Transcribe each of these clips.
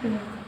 Akbar.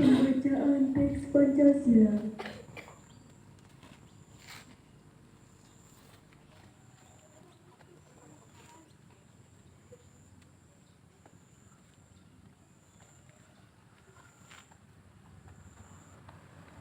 Pembacaan teks Pancasila.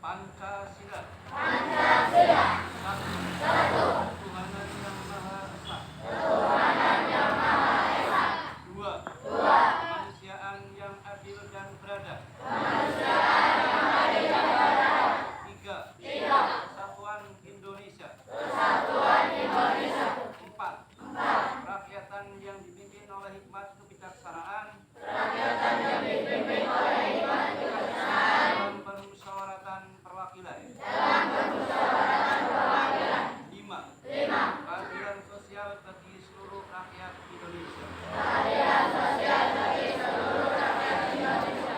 Pancasila. Pancasila. Satu. Ketuhanan yang Maha Esa. Ketuhanan yang Maha Esa. Dua. Dua. Kemanusiaan yang adil dan beradab. Kemanusiaan yang adil dan beradab. Tiga. Tiga. Persatuan Indonesia. Persatuan Indonesia. Empat. Empat. Kerakyatan yang dipimpin oleh hikmat kebijaksanaan. Kerakyatan yang dipimpin oleh hikmat kebijaksanaan. Dalam permusyawaratan perwakilan. Dalam permusyawaratan perwakilan. Lima. Lima. Keadilan sosial bagi seluruh rakyat Indonesia. Keadilan sosial bagi seluruh rakyat Indonesia.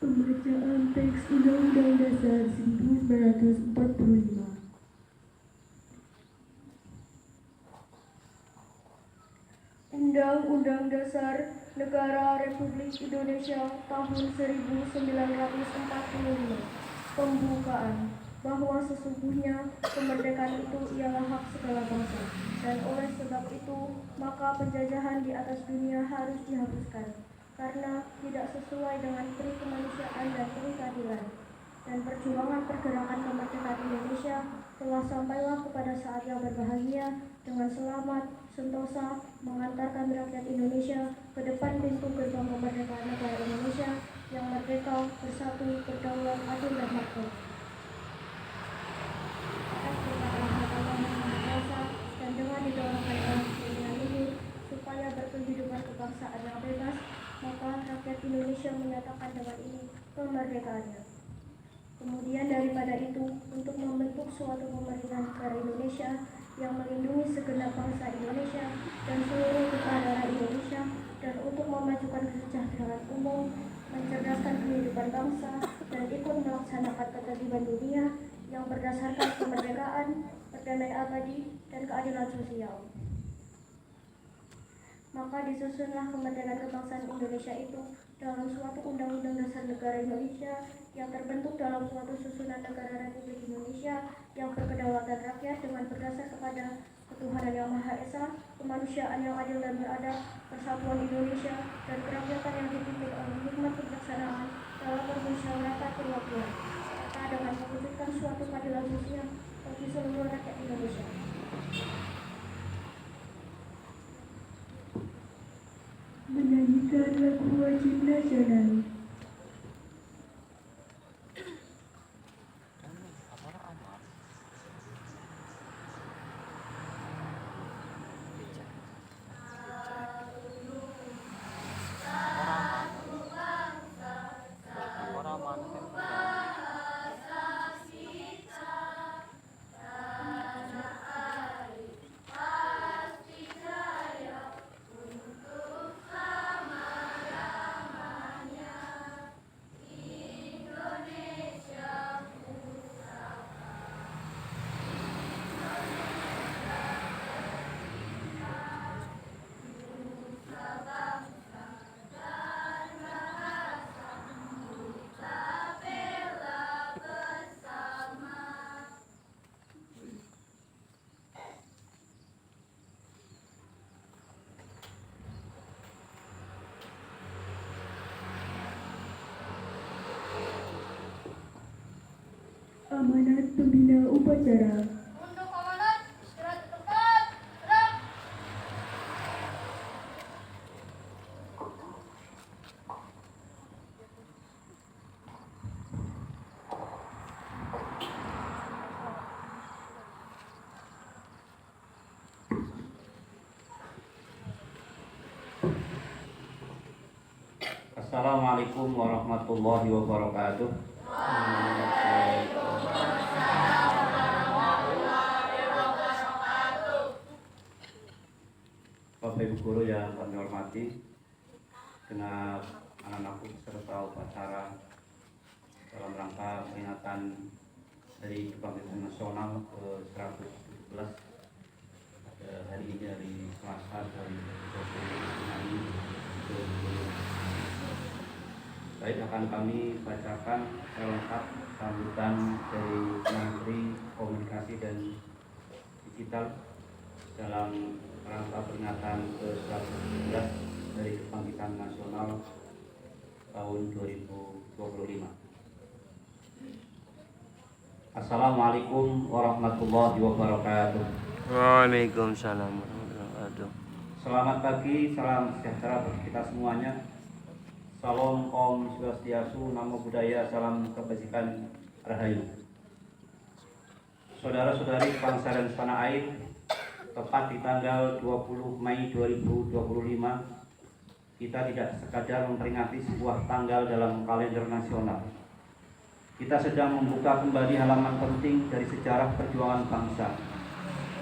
Pembacaan teks Undang-Undang Dasar 1945. Undang-Undang Dasar Negara Republik Indonesia tahun 1945. Pembukaan bahwa sesungguhnya kemerdekaan itu ialah hak segala bangsa, dan oleh sebab itu maka penjajahan di atas dunia harus dihapuskan karena tidak sesuai dengan peri kemanusiaan dan peri keadilan. Dan perjuangan pergerakan kemerdekaan Indonesia telah sampailah kepada saat yang berbahagia dengan selamat, sentosa, mengantarkan rakyat Indonesia ke depan pintu gerbang kemerdekaan negara Indonesia yang merdeka, bersatu, berdaulat, adil, dan makmur. Atas perkataan Allah Maha Kuasa dan dengan didorongkan oleh keinginan luhur supaya berkehidupan kebangsaan yang bebas, maka rakyat Indonesia menyatakan dengan ini kemerdekaannya. Kemudian daripada itu, untuk membentuk suatu pemerintahan negara Indonesia yang melindungi segenap bangsa Indonesia dan seluruh daerah Indonesia, dan untuk memajukan kesejahteraan umum, mencerdaskan kehidupan bangsa, dan ikut melaksanakan ketertiban dunia yang berdasarkan kemerdekaan, perdamaian abadi, dan keadilan sosial. Maka disusunlah kemerdekaan kebangsaan Indonesia itu dalam suatu undang-undang dasar negara Indonesia yang terbentuk dalam suatu susunan negara Republik Indonesia yang berkedaulatan rakyat dengan berdasar kepada ketuhanan yang Maha Esa, kemanusiaan yang adil dan beradab, persatuan Indonesia, dan kerakyatan yang dipimpin oleh hikmat kebijaksanaan dalam permusyawaratan perwakilan, serta dengan mewujudkan suatu keadilan sosial bagi seluruh rakyat Indonesia. Menyanyikan lagu wajib nasional. amanat pembina upacara. Untuk amanat, istirahat di tempat. Gerak. Assalamualaikum warahmatullahi wabarakatuh. Bapak Ibu guru yang kami hormati, genap anak-anakku serta upacara dalam rangka peringatan Hari Kebangkitan Nasional ke-117 hari ini, hari Selasa, hari 20 Mei 2020. Baik, akan kami bacakan lengkap sambutan dari Menteri Komunikasi dan Digital dalam rangka peringatan ke-117 dari Kebangkitan Nasional tahun 2025. Assalamualaikum warahmatullahi wabarakatuh. Waalaikumsalam warahmatullahi wabarakatuh. Selamat pagi, salam sejahtera bagi kita semuanya. Salam Om Swastiastu, Namo Buddhaya, salam kebajikan, Rahayu. Saudara-saudari bangsa dan setanah air, tepat di tanggal 20 Mei 2025, kita tidak sekadar memperingati sebuah tanggal dalam kalender nasional. Kita sedang membuka kembali halaman penting dari sejarah perjuangan bangsa.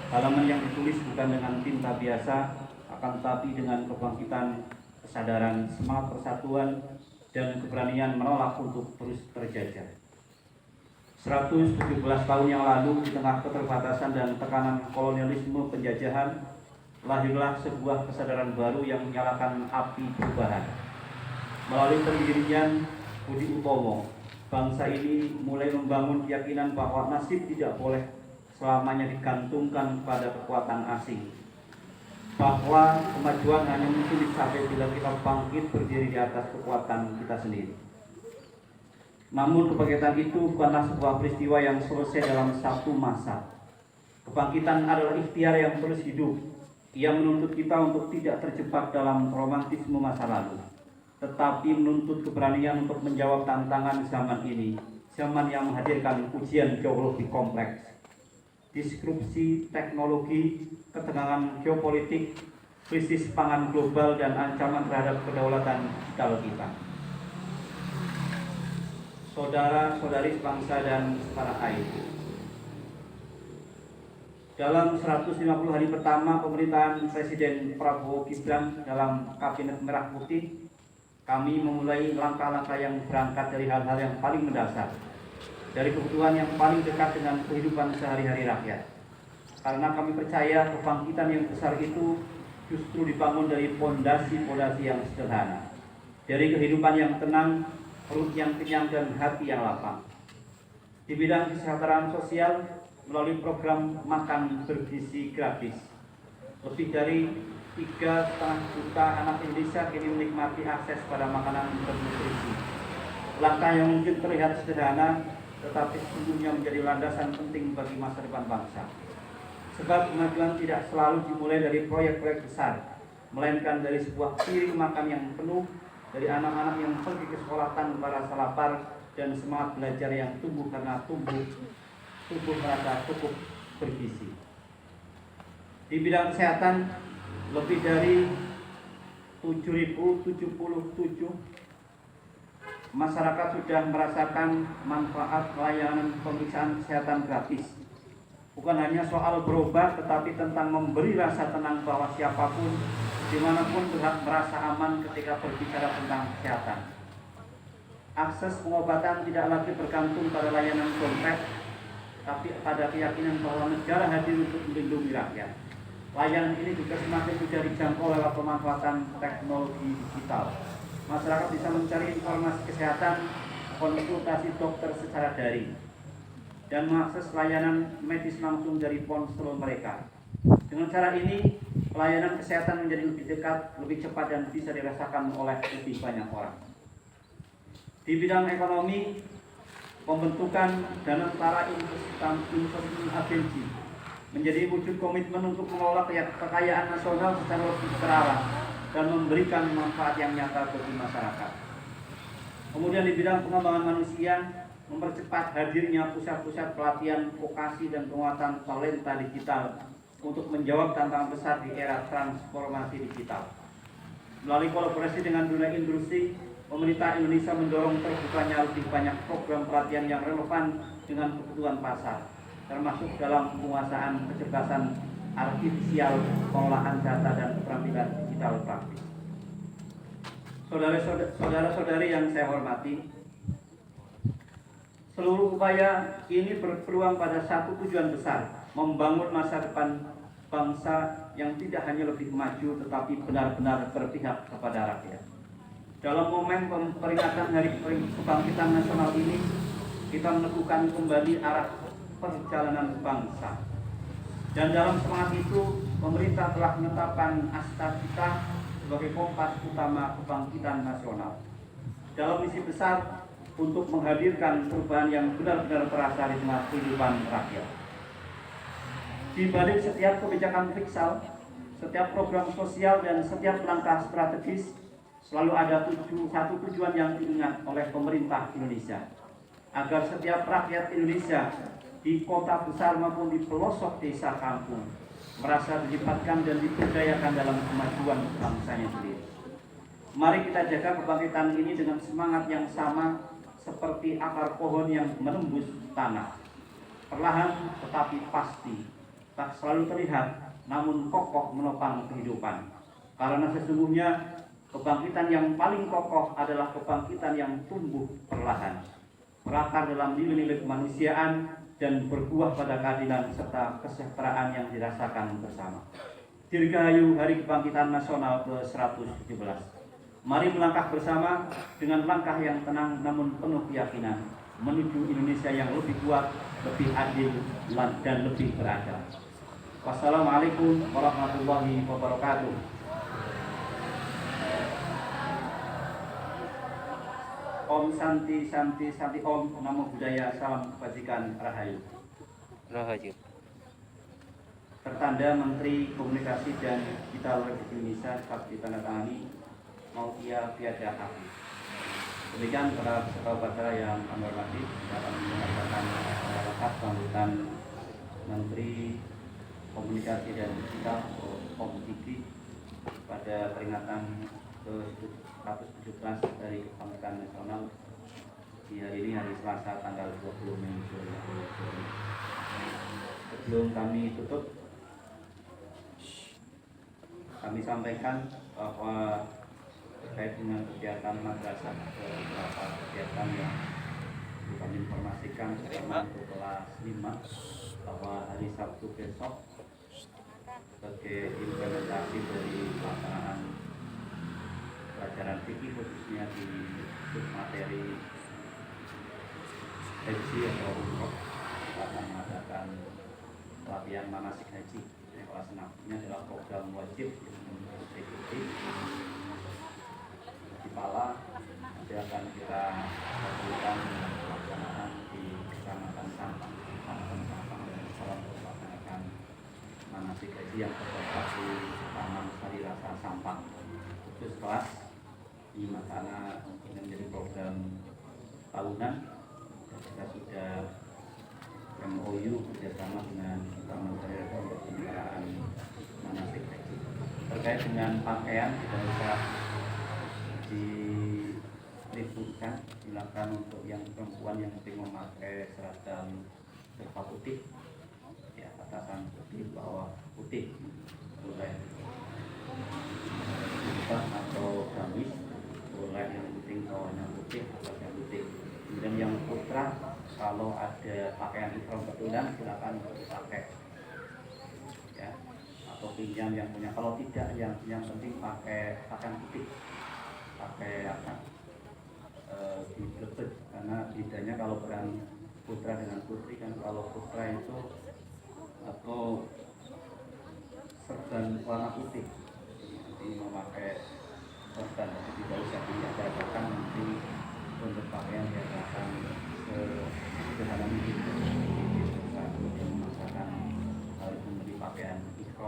Halaman yang ditulis bukan dengan tinta biasa, akan tetapi dengan kebangkitan kesadaran, semangat persatuan, dan keberanian menolak untuk terus terjajah. 117 tahun yang lalu, di tengah keterbatasan dan tekanan kolonialisme penjajahan, lahirlah sebuah kesadaran baru yang menyalakan api perubahan. Melalui pendirian Budi Utomo, bangsa ini mulai membangun keyakinan bahwa nasib tidak boleh selamanya digantungkan pada kekuatan asing, bahwa kemajuan hanya mungkin dicapai bila kita bangkit berdiri di atas kekuatan kita sendiri. Namun kebangkitan itu bukanlah sebuah peristiwa yang selesai dalam satu masa. Kebangkitan adalah ikhtiar yang terus hidup. Ia menuntut kita untuk tidak terjebak dalam romantisme masa lalu, tetapi menuntut keberanian untuk menjawab tantangan zaman ini, zaman yang menghadirkan ujian jauh lebih kompleks. Disrupsi teknologi, ketegangan geopolitik, krisis pangan global, dan ancaman terhadap kedaulatan digital kita. Saudara-saudari sebangsa dan setanah air, dalam 150 hari pertama pemerintahan Presiden Prabowo Gibran dalam Kabinet Merah Putih, kami memulai langkah-langkah yang berangkat dari hal-hal yang paling mendasar, dari kebutuhan yang paling dekat dengan kehidupan sehari-hari rakyat. Karena kami percaya kebangkitan yang besar itu justru dibangun dari pondasi-pondasi yang sederhana, dari kehidupan yang tenang, perut yang kenyang, dan hati yang lapang. Di bidang kesejahteraan sosial, melalui program makan bergizi gratis, lebih dari 3,5 juta anak Indonesia kini menikmati akses pada makanan bernutrisi. Langkah yang mungkin terlihat sederhana, tetapi sesungguhnya menjadi landasan penting bagi masa depan bangsa. Sebab kemajuan tidak selalu dimulai dari proyek-proyek besar, melainkan dari sebuah piring makan yang penuh, dari anak-anak yang pergi ke sekolah tanpa rasa lapar, dan semangat belajar yang tumbuh karena tubuh merasa cukup bergizi. Di bidang kesehatan, lebih dari 7.077 masyarakat sudah merasakan manfaat layanan pemeriksaan kesehatan gratis. Bukan hanya soal berobat, tetapi tentang memberi rasa tenang bahwa siapapun, dimanapun berhak merasa aman ketika berbicara tentang kesehatan. Akses pengobatan tidak lagi bergantung pada layanan dompet, tapi pada keyakinan bahwa negara hadir untuk melindungi rakyat. Layanan ini juga semakin mudah dijangkau lewat pemanfaatan teknologi digital. Masyarakat bisa mencari informasi kesehatan, konsultasi dokter secara daring, dan mengakses layanan medis langsung dari ponsel mereka. Dengan cara ini, pelayanan kesehatan menjadi lebih dekat, lebih cepat, dan bisa dirasakan oleh lebih banyak orang. Di bidang ekonomi, pembentukan Danantara Investment Agency menjadi wujud komitmen untuk mengelola kekayaan nasional secara lebih terarah dan memberikan manfaat yang nyata bagi masyarakat. Kemudian di bidang pengembangan manusia, mempercepat hadirnya pusat-pusat pelatihan vokasi dan penguatan talenta digital untuk menjawab tantangan besar di era transformasi digital. Melalui kolaborasi dengan dunia industri, pemerintah Indonesia mendorong terbukanya lebih banyak program pelatihan yang relevan dengan kebutuhan pasar, termasuk dalam penguasaan kecerdasan artifisial, pengolahan data, dan keterampilan digital praktis. Saudara-saudari yang saya hormati, seluruh upaya ini berpeluang pada satu tujuan besar, membangun masa depan bangsa yang tidak hanya lebih maju tetapi benar-benar berpihak kepada rakyat. Dalam momen peringatan Hari Kebangkitan Nasional ini, kita meneguhkan kembali arah perjalanan bangsa. Dan dalam semangat itu, pemerintah telah menetapkan Astra sebagai kompas utama kebangkitan nasional dalam misi besar untuk menghadirkan perubahan yang benar-benar terasa di tengah kehidupan rakyat. Di balik setiap kebijakan fiskal, setiap program sosial, dan setiap langkah strategis, selalu ada satu tujuan yang diingat oleh pemerintah Indonesia, agar setiap rakyat Indonesia di kota besar maupun di pelosok desa kampung merasa dilibatkan dan diberdayakan dalam kemajuan bangsanya sendiri. Mari kita jaga kebangkitan ini dengan semangat yang sama seperti akar pohon yang menembus tanah. Perlahan tetapi pasti, tak selalu terlihat, namun kokoh menopang kehidupan. Karena sesungguhnya kebangkitan yang paling kokoh adalah kebangkitan yang tumbuh perlahan, berakar dalam nilai-nilai kemanusiaan, dan berbuah pada keadilan serta kesejahteraan yang dirasakan bersama. Dirgahayu Hari Kebangkitan Nasional ke-117. Mari melangkah bersama dengan langkah yang tenang namun penuh keyakinan menuju Indonesia yang lebih kuat, lebih adil, dan lebih beradab. Wassalamualaikum warahmatullahi wabarakatuh. Om Santi Santi Santi Om, Namo Buddhaya, Salam Kebajikan, Rahayu. Rahayu. Tertanda Menteri Komunikasi dan Digital Republik Indonesia dapat ditandatangani Mautia Piada Hafi. Demikian para peserta upacara yang kami hormati, dapat menyampaikan lengkap sambutan Menteri Komunikasi dan Digital Om Diki pada peringatan ke-117 dari Kebangkitan Nasional di hari ini, hari Selasa tanggal 20 Mei 2020. Sebelum kami tutup, kami sampaikan bahwa terkait dengan kegiatan madrasah, beberapa kegiatan yang kami informasikan terutama untuk kelas 5 bahwa hari Sabtu besok sebagai implementasi dari pelaksanaan pelajaran fikih khususnya di materi haji atau umroh, akan mengadakan pelatihan manasik haji kelas 6. Ini adalah program wajib untuk diikuti di Pala. Nanti akan kita lakukan pelaksanaan di Kecamatan Sampang, dan sekolah untuk melaksanakan manasik haji yang terdapat di Taman Sari Rasa Sampang. Khusus kelas di Makana menjadi program tahunan. Kita sudah MOU kerjasama dengan Taman Sari Rasa untuk penyelenggaraan manasik haji. Terkait dengan pakaian, tidak usah diributkan, silakan untuk yang perempuan yang penting memakai seragam serba putih, ya, atasan putih, bawah putih, boleh atau gamis, boleh, yang penting bawahnya putih, atasnya putih. Kemudian yang putra, kalau ada pakaian ihram betulan silakan dipakai, ya, atau pinjam yang punya. Kalau tidak, yang penting pakai pakaian putih, pakai apa, dilebet, karena bedanya kalau peran putra dengan putri kan, kalau putra itu atau serban warna putih, nanti memakai serban, tapi tidak usah diadakan nanti untuk pakaian yang akan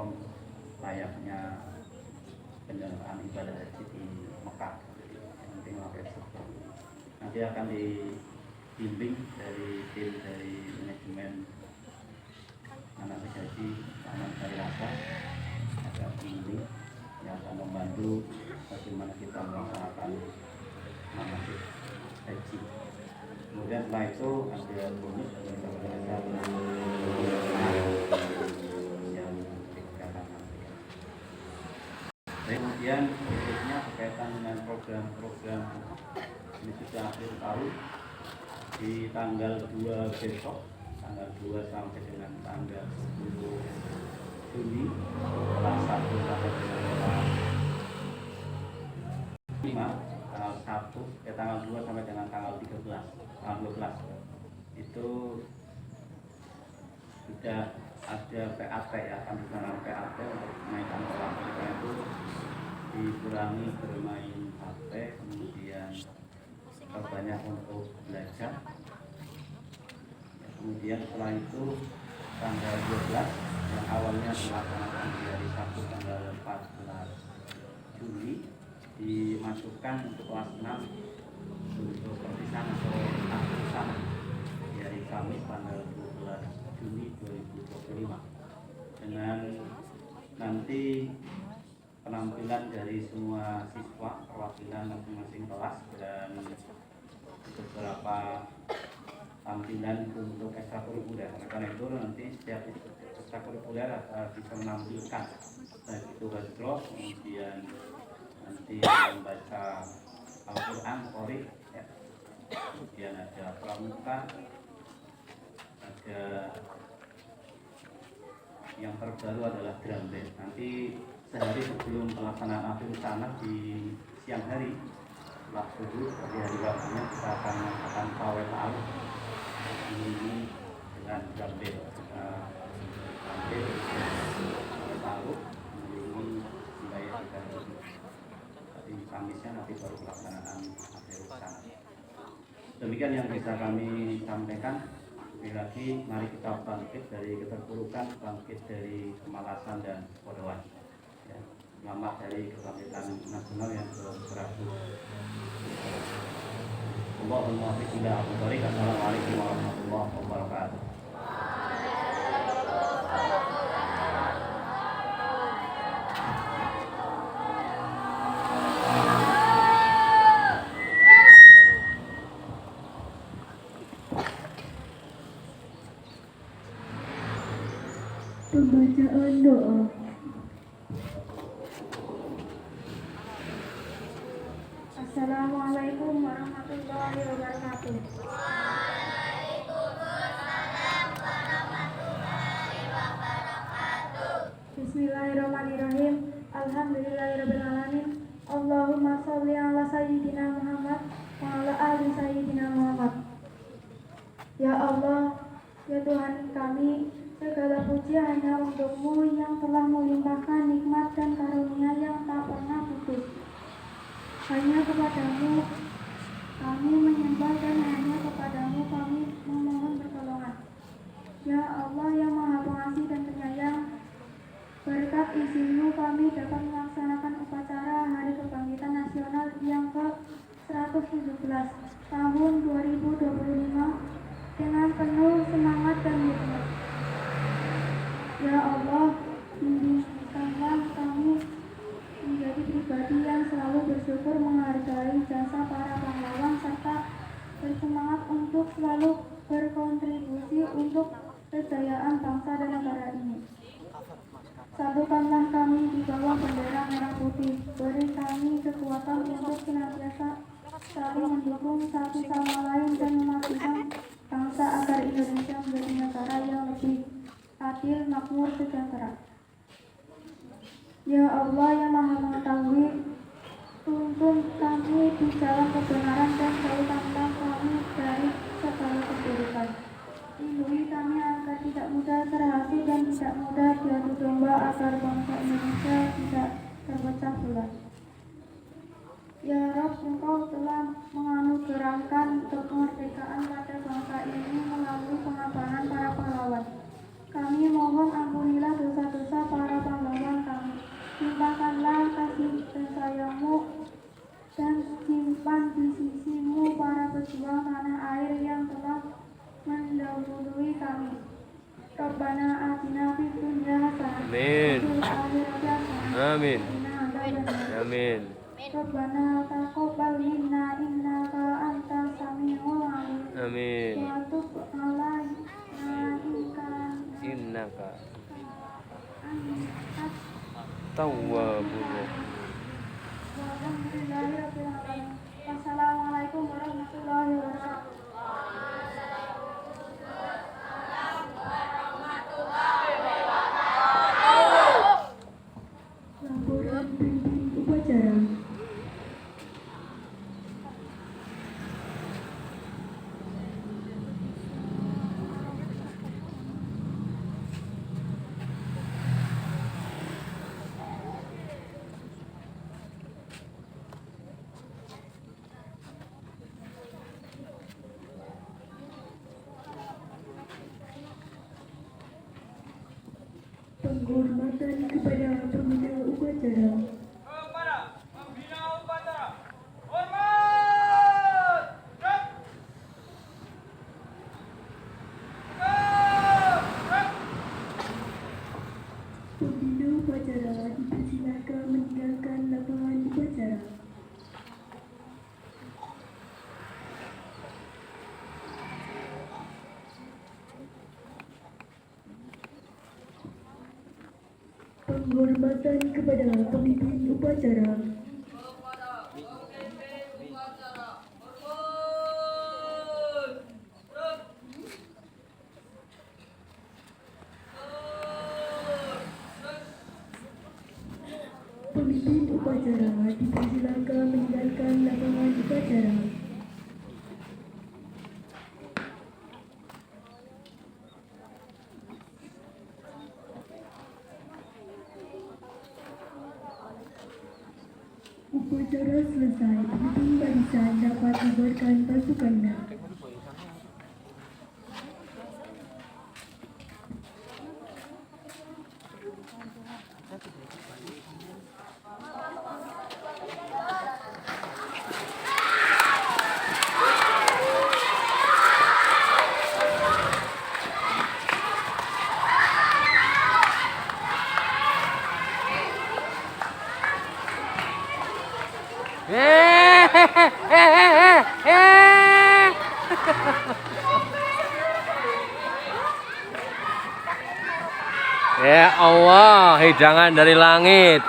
ihram layaknya penyelenggaraan ibadah haji di Mekah. Jadi yang penting pakai ihram. Nanti akan dibimbing dari tim dari manajemen anak haji, anak dari rasa ada ini yang akan membantu bagaimana kita melaksanakan manasik haji. Kemudian setelah itu ada bonus dari yang dikatakan nanti. Kemudian berikutnya berkaitan dengan program-program ini sudah akhir tahun di tanggal 2 besok, tanggal 2 sampai dengan tanggal 10 Juni, kelas 1 sampai dengan kelas 5, tanggal 2 sampai dengan tanggal 13, tanggal 12 itu sudah ada PAT ya, akan dilaksanakan PAT untuk menaikkan kelas. Mereka itu dikurangi bermain HP, kemudian banyak untuk belajar. Kemudian setelah itu tanggal 12 yang awalnya dilaksanakan di hari Sabtu tanggal 14 Juli dimasukkan untuk kelas 6 untuk perpisahan atau akhiran di hari Kamis tanggal 12 Juni 2025 dengan nanti penampilan dari semua siswa perwakilan masing-masing kelas dan beberapa tampilan untuk ekstrakurikuler. Oleh karena itu nanti setiap ekstrakurikuler bisa menampilkan baik itu hardrock, kemudian nanti membaca Al-Quran, Qori, ya. Kemudian ada pramuka, ada yang terbaru adalah drum band. Nanti sehari sebelum pelaksanaan akhir sana di siang hari setelah subuh di hari waktunya kita akan melakukan pawai ta'aruf ini dengan drum band. Kita ambil pawai ta'aruf ini wilayah kita di Kamisnya nanti baru pelaksanaan akhir sana. Demikian yang bisa kami sampaikan. Sekali lagi mari kita bangkit dari keterpurukan, bangkit dari kemalasan dan kebodohan. Ya, selamat dari kebangkitan nasional yang ke-100. Allahumma fiqillah wa barik. Assalamualaikum warahmatullahi wabarakatuh. Pembacaan doa. Assalamualaikum warahmatullahi wabarakatuh. Bismillahirrahmanirrahim. Alhamdulillahirrabbilalamin. Allahumma sholli ala sayyidina Muhammad wa ala ali sayyidina Muhammad. Ya Allah, ya Tuhan kami, segala puji hanya untuk-Mu yang telah melimpahkan nikmat dan karunia yang tak pernah putus. Hanya kepadamu kami menyembah dan hanya kepadamu kami memohon pertolongan. Ya Allah yang Maha Pengasih dan Penyayang, berkat izin-Mu kami dapat melaksanakan upacara Hari Kebangkitan Nasional yang ke-117 tahun 2025 dengan penuh semangat dan hikmat. Ya Allah, bimbingkanlah kami menjadi pribadi yang selalu bersyukur, menghargai jasa para pahlawan, serta bersemangat untuk selalu berkontribusi untuk kejayaan bangsa dan negara ini. Satukanlah kami di bawah bendera merah putih. Beri kami kekuatan untuk senantiasa saling mendukung satu sama lain dan memajukan bangsa agar Indonesia menjadi negara yang lebih adil, makmur, sejahtera. Ya Allah yang Maha Mengetahui, tuntun kami di jalan kebenaran dan jauhkanlah kami dari segala keburukan. Lindungi kami agar tidak mudah terhasut dan tidak mudah diadu domba, agar bangsa Indonesia tidak terpecah belah. Ya Rabb, Engkau telah menganugerahkan kemerdekaan pada bangsa ini melalui pengorbanan para pahlawan. Kami mohon ampunilah dosa-dosa para pahlawan Amin. Amin. Rabbana taqabbal minna innaka antas samiul alim. Amin. Wa tub alaina Innaka antas tawwabur rahim. Alhamdulillahirrahmanirrahim. Wassalamualaikum warahmatullahi wabarakatuh. Laporan pimpin upacara. Penghormatan kepada pembina upacara. Kepada pembina upacara. Hormat! Gerak! Gerak! Pembina upacara dipersilakan meninggalkan lapangan upacara. Penghormatan kepada pemimpin upacara. Pemimpin upacara dipersilakan meninggalkan lapangan upacara. Upacara selesai, pemimpin barisan dapat bubarkan pasukannya. Ya Allah, hidangan dari langit.